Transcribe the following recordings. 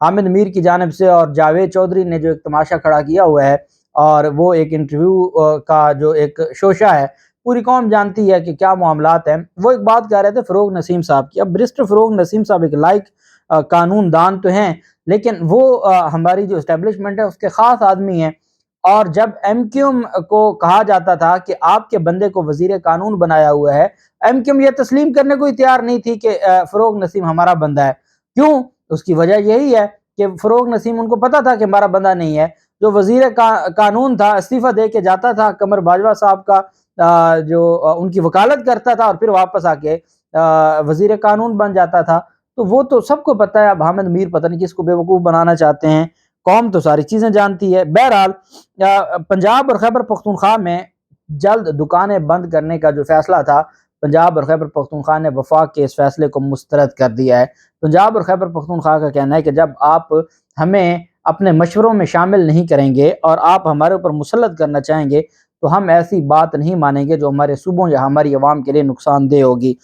حامد میر کی جانب سے اور جاوید چودھری نے جو ایک تماشا کھڑا کیا ہوا ہے، اور وہ ایک انٹرویو کا جو ایک شوشہ ہے، پوری قوم جانتی ہے کہ کیا معاملات ہیں۔ وہ ایک بات کہہ رہے تھے فروغ نسیم صاحب کی۔ اب برسٹر فروغ نسیم صاحب ایک لائق قانون دان تو ہیں، لیکن وہ ہماری جو اسٹیبلشمنٹ ہے اس کے خاص آدمی ہیں، اور جب ایم کیو ایم کو کہا جاتا تھا کہ آپ کے بندے کو وزیر قانون بنایا ہوا ہے، ایم کیو ایم یہ تسلیم کرنے کو تیار نہیں تھی کہ فروغ نسیم ہمارا بندہ ہے۔ کیوں؟ اس کی وجہ یہی ہے کہ فروغ نسیم ان کو پتا تھا کہ ہمارا بندہ نہیں ہے۔ جو وزیر قانون تھا استعفیٰ دے کے جاتا تھا، قمر باجوہ صاحب کا جو ان کی وکالت کرتا تھا، اور پھر واپس آ کے وزیر قانون بن جاتا تھا۔ تو وہ تو سب کو پتہ ہے۔ اب حامد میر پتہ نہیں کس کو بے وقوف بنانا چاہتے ہیں، قوم تو ساری چیزیں جانتی ہے۔ بہرحال پنجاب اور خیبر پختونخوا میں جلد دکانیں بند کرنے کا جو فیصلہ تھا، پنجاب اور خیبر پختونخوا نے وفاق کے اس فیصلے کو مسترد کر دیا ہے۔ پنجاب اور خیبر پختونخوا کا کہنا ہے کہ جب آپ ہمیں اپنے مشوروں میں شامل نہیں کریں گے اور آپ ہمارے اوپر مسلط کرنا چاہیں گے، تو ہم ایسی بات نہیں مانیں گے جو ہمارے صوبوں یا ہماری عوام کے لیے نقصان دہ ہوگی۔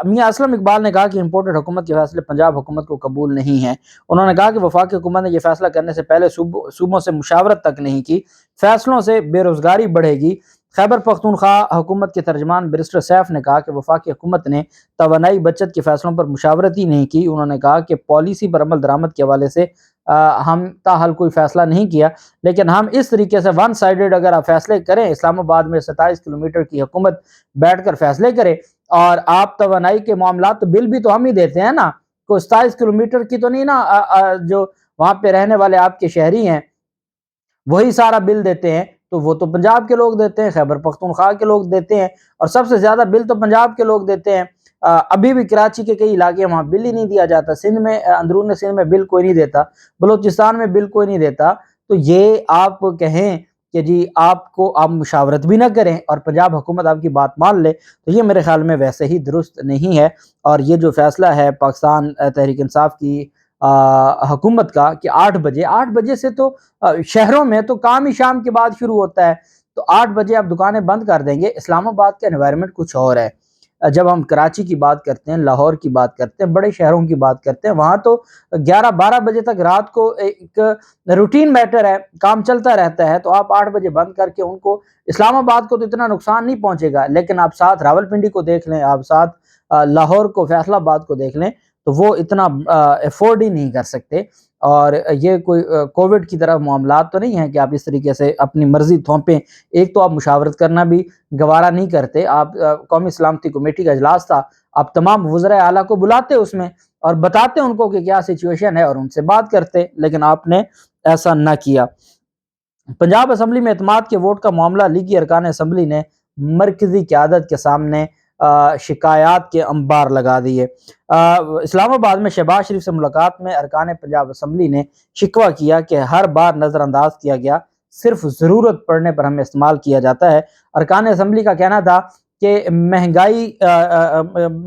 میاں اسلم اقبال نے کہا کہ امپورٹڈ حکومت کے فیصلے پنجاب حکومت کو قبول نہیں ہیں۔ انہوں نے کہا کہ وفاقی حکومت نے یہ فیصلہ کرنے سے پہلے صوبوں سے مشاورت تک نہیں کی، فیصلوں سے بے روزگاری بڑھے گی۔ خیبر پختونخوا حکومت کے ترجمان برسٹر سیف نے کہا کہ وفاقی حکومت نے توانائی بچت کے فیصلوں پر مشاورت ہی نہیں کی۔ انہوں نے کہا کہ پالیسی پر عمل درآمد کے حوالے سے ہم تاحال کوئی فیصلہ نہیں کیا، لیکن ہم اس طریقے سے ون سائیڈڈ اگر آپ فیصلے کریں، اسلام آباد میں 27 کلومیٹر کی حکومت بیٹھ کر فیصلے کرے، اور آپ توانائی کے معاملات تو بل بھی تو ہم ہی دیتے ہیں نا، کوئی 27 کلومیٹر کی تو نہیں نا، جو وہاں پہ رہنے والے آپ کے شہری ہیں وہی سارا بل دیتے ہیں، تو وہ تو پنجاب کے لوگ دیتے ہیں، خیبر پختونخوا کے لوگ دیتے ہیں، اور سب سے زیادہ بل تو پنجاب کے لوگ دیتے ہیں۔ ابھی بھی کراچی کے کئی علاقے وہاں بل ہی نہیں دیا جاتا، سندھ میں اندرون سندھ میں بل کوئی نہیں دیتا، بلوچستان میں بل کوئی نہیں دیتا۔ تو یہ آپ کہیں کہ جی آپ مشاورت بھی نہ کریں اور پنجاب حکومت آپ کی بات مان لے، تو یہ میرے خیال میں ویسے ہی درست نہیں ہے۔ اور یہ جو فیصلہ ہے پاکستان تحریک انصاف کی حکومت کا کہ 8 بجے سے تو شہروں میں تو کام ہی شام کے بعد شروع ہوتا ہے، تو 8 بجے آپ دکانیں بند کر دیں گے۔ اسلام آباد کا انوائرمنٹ کچھ اور ہے۔ جب ہم کراچی کی بات کرتے ہیں، لاہور کی بات کرتے ہیں، بڑے شہروں کی بات کرتے ہیں، وہاں تو 11-12 بجے تک رات کو ایک روٹین میٹر ہے، کام چلتا رہتا ہے، تو آپ 8 بجے بند کر کے ان کو، اسلام آباد کو تو اتنا نقصان نہیں پہنچے گا، لیکن آپ ساتھ راولپنڈی کو دیکھ لیں، آپ ساتھ لاہور کو، فیصل آباد کو دیکھ لیں، تو وہ اتنا افورڈ ہی نہیں کر سکتے۔ اور یہ کوئی کووڈ کی طرح معاملات تو نہیں ہیں کہ آپ اس طریقے سے اپنی مرضی تھوپیں۔ ایک تو آپ مشاورت کرنا بھی گوارا نہیں کرتے، آپ قومی سلامتی کمیٹی کا اجلاس تھا، آپ تمام وزراء اعلیٰ کو بلاتے اس میں اور بتاتے ان کو کہ کیا سچویشن ہے اور ان سے بات کرتے، لیکن آپ نے ایسا نہ کیا۔ پنجاب اسمبلی میں اعتماد کے ووٹ کا معاملہ، لیگی ارکان اسمبلی نے مرکزی قیادت کے سامنے شکایات کے انبار لگا دیے۔ اسلام آباد میں شہباز شریف سے ملاقات میں ارکان پنجاب اسمبلی نے شکوہ کیا کہ ہر بار نظر انداز کیا گیا، صرف ضرورت پڑنے پر ہمیں استعمال کیا جاتا ہے۔ ارکان اسمبلی کا کہنا تھا کہ مہنگائی،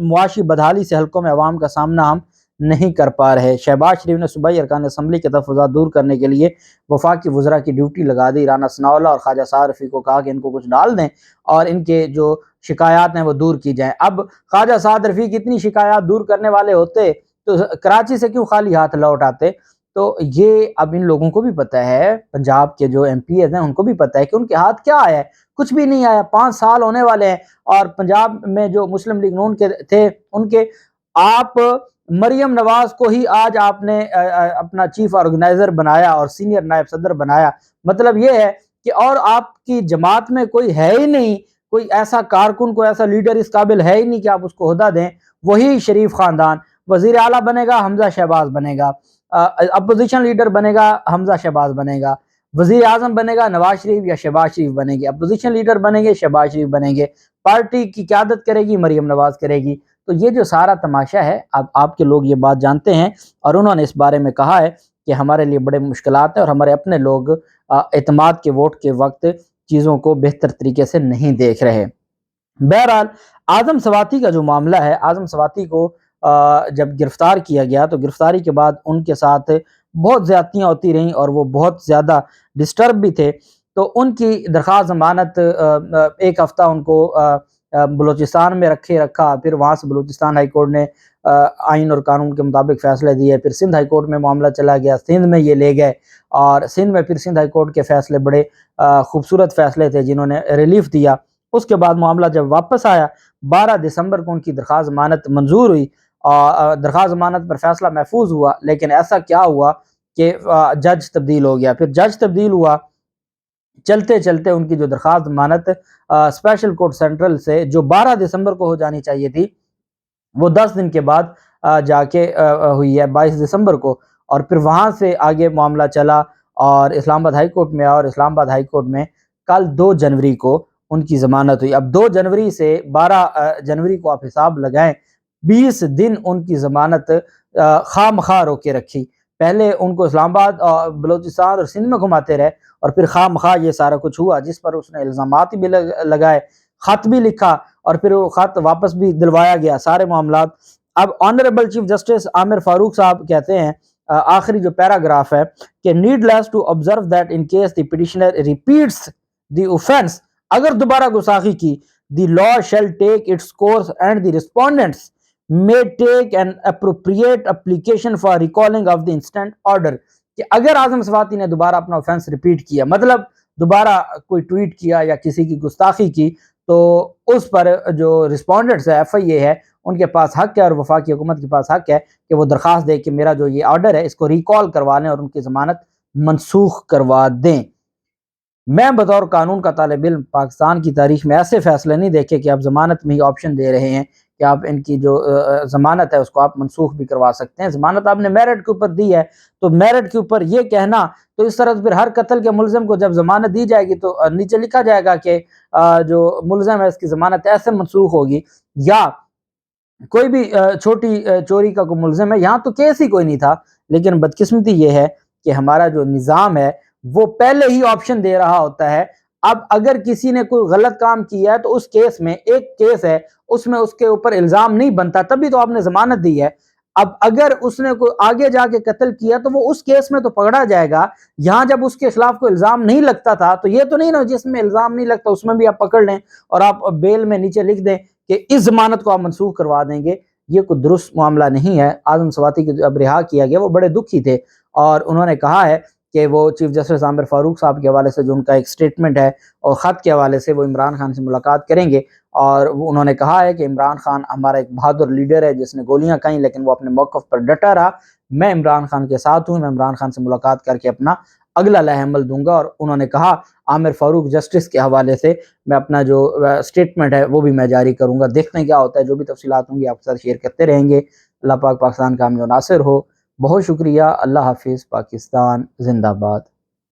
معاشی بدحالی سے حلقوں میں عوام کا سامنا ہم نہیں کر پا رہے۔ شہباز شریف نے صوبائی ارکان اسمبلی کے تحفظات دور کرنے کے لیے وفاقی وزراء کی ڈیوٹی لگا دی۔ رانا ثناءاللہ اور خواجہ سعد رفیق کو کہا کہ ان کو کچھ ڈال دیں اور ان کے جو شکایات ہیں وہ دور کی جائیں۔ اب خواجہ سعد رفیق اتنی شکایات دور کرنے والے ہوتے تو کراچی سے کیوں خالی ہاتھ لوٹ آتے؟ تو یہ اب ان لوگوں کو بھی پتہ ہے، پنجاب کے جو ایم پی ایز ہیں ان کو بھی پتہ ہے کہ ان کے ہاتھ کیا آیا ہے، کچھ بھی نہیں آیا۔ 5 سال ہونے والے ہیں، اور پنجاب میں جو مسلم لیگ نون کے تھے ان کے، آپ مریم نواز کو ہی آج آپ نے اپنا چیف آرگنائزر بنایا اور سینئر نائب صدر بنایا۔ مطلب یہ ہے کہ اور آپ کی جماعت میں کوئی ہے ہی نہیں، کوئی ایسا کارکن، کوئی ایسا لیڈر اس قابل ہے ہی نہیں کہ آپ اس کو عہدہ دیں۔ وہی شریف خاندان، وزیر اعلیٰ بنے گا حمزہ شہباز بنے گا، اپوزیشن لیڈر بنے گا حمزہ شہباز بنے گا، وزیر اعظم بنے گا نواز شریف یا شہباز شریف بنے گی، اپوزیشن لیڈر بنے گے شہباز شریف بنے گے، پارٹی کی قیادت کرے گی مریم نواز کرے گی۔ تو یہ جو سارا تماشا ہے، اب آپ کے لوگ یہ بات جانتے ہیں، اور انہوں نے اس بارے میں کہا ہے کہ ہمارے لیے بڑے مشکلات ہیں اور ہمارے اپنے لوگ اعتماد کے ووٹ کے وقت چیزوں کو بہتر طریقے سے نہیں دیکھ رہے۔ بہرحال اعظم سواتی کا جو معاملہ ہے، اعظم سواتی کو جب گرفتار کیا گیا تو گرفتاری کے بعد ان کے ساتھ بہت زیادتیاں ہوتی رہیں اور وہ بہت زیادہ ڈسٹرب بھی تھے، تو ان کی درخواست ضمانت 1 ہفتہ ان کو بلوچستان میں رکھا، پھر وہاں سے بلوچستان ہائی کورٹ نے آئین اور قانون کے مطابق فیصلے دیے۔ پھر سندھ ہائی کورٹ میں معاملہ چلا گیا، سندھ میں یہ لے گئے، اور سندھ میں پھر سندھ ہائی کورٹ کے فیصلے بڑے خوبصورت فیصلے تھے جنہوں نے ریلیف دیا۔ اس کے بعد معاملہ جب واپس آیا 12 دسمبر کو ان کی درخواست ضمانت منظور ہوئی، اور درخواست ضمانت پر فیصلہ محفوظ ہوا، لیکن ایسا کیا ہوا کہ جج تبدیل ہو گیا۔ پھر جج تبدیل ہوا، چلتے چلتے ان کی جو درخواست ضمانت اسپیشل کورٹ سینٹرل سے جو 12 دسمبر کو ہو جانی چاہیے تھی، وہ 10 دن کے بعد جا کے ہوئی ہے 22 دسمبر کو، اور پھر وہاں سے آگے معاملہ چلا اور اسلام آباد ہائی کورٹ میں آیا، اور اسلام آباد ہائی کورٹ میں کل 2 جنوری کو ان کی ضمانت ہوئی۔ اب 2 جنوری سے 12 جنوری کو آپ حساب لگائیں، 20 دن ان کی ضمانت خواہ مخواہ روکے رکھی۔ پہلے ان کو اسلام آباد اور بلوچستان اور سندھ میں گھماتے رہے، اور پھر خواہ مخواہ یہ سارا کچھ ہوا، جس پر اس نے الزامات بھی لگائے، خط بھی لکھا، اور پھر وہ خط واپس بھی دلوایا گیا، سارے معاملات۔ اب آنریبل چیف جسٹس عامر فاروق صاحب کہتے ہیں، آخری جو پیراگراف ہے کہ needless to observe that in case the petitioner repeats the offense، اگر دوبارہ گستاخی کی، the law shall take its course and the respondents may take an appropriate application for recalling of the instant order، کہ اگر اعظم صفاتی نے دوبارہ اپنا offense repeat کیا، مطلب دوبارہ کوئی ٹویٹ کیا یا کسی کی گستاخی کی، تو اس پر جو رسپونڈنٹس ہے، ایف آئی اے ہے، ان کے پاس حق ہے، اور وفاقی حکومت کے پاس حق ہے کہ وہ درخواست دے کہ میرا جو یہ آرڈر ہے اس کو ریکال کروا لیں اور ان کی ضمانت منسوخ کروا دیں۔ میں بطور قانون کا طالب علم پاکستان کی تاریخ میں ایسے فیصلے نہیں دیکھے کہ آپ ضمانت میں ہی آپشن دے رہے ہیں کہ آپ ان کی جو ضمانت ہے اس کو آپ منسوخ بھی کروا سکتے ہیں۔ ضمانت آپ نے میرٹ کے اوپر دی ہے، تو میرٹ کے اوپر یہ کہنا، تو اس طرح پھر ہر قتل کے ملزم کو جب ضمانت دی جائے گی تو نیچے لکھا جائے گا کہ جو ملزم ہے اس کی ضمانت ایسے منسوخ ہوگی، یا کوئی بھی چھوٹی چوری کا کوئی ملزم ہے، یہاں تو کیس ہی کوئی نہیں تھا، لیکن بدقسمتی یہ ہے کہ ہمارا جو نظام ہے وہ پہلے ہی آپشن دے رہا ہوتا ہے۔ اب اگر کسی نے کوئی غلط کام کیا ہے تو اس کیس میں، ایک کیس ہے اس میں اس کے اوپر الزام نہیں بنتا، تبھی تو آپ نے ضمانت دی ہے۔ اب اگر اس نے کوئی آگے جا کے قتل کیا تو وہ اس کیس میں تو پکڑا جائے گا، یہاں جب اس کے خلاف کوئی الزام نہیں لگتا تھا تو یہ تو نہیں نا جس میں الزام نہیں لگتا اس میں بھی آپ پکڑ لیں اور آپ بیل میں نیچے لکھ دیں کہ اس ضمانت کو آپ منسوخ کروا دیں گے۔ یہ کوئی درست معاملہ نہیں ہے۔ اعظم صفاتی کو جب رہا کیا گیا وہ بڑے دکھی تھے، اور انہوں نے کہا ہے کہ وہ چیف جسٹس عامر فاروق صاحب کے حوالے سے جو ان کا ایک سٹیٹمنٹ ہے اور خط کے حوالے سے وہ عمران خان سے ملاقات کریں گے، اور انہوں نے کہا ہے کہ عمران خان ہمارا ایک بہادر لیڈر ہے جس نے گولیاں کھائیں لیکن وہ اپنے موقف پر ڈٹا رہا۔ میں عمران خان کے ساتھ ہوں، میں عمران خان سے ملاقات کر کے اپنا اگلا لائحہ عمل دوں گا، اور انہوں نے کہا عامر فاروق جسٹس کے حوالے سے میں اپنا جو سٹیٹمنٹ ہے وہ بھی میں جاری کروں گا۔ دیکھتے ہیں کیا ہوتا ہے، جو بھی تفصیلات ہوں گی آپ کے ساتھ شیئر کرتے رہیں گے۔ اللہ پاک پاکستان کا حامی و ناصر ہو۔ بہت شکریہ۔ اللہ حافظ۔ پاکستان زندہ باد۔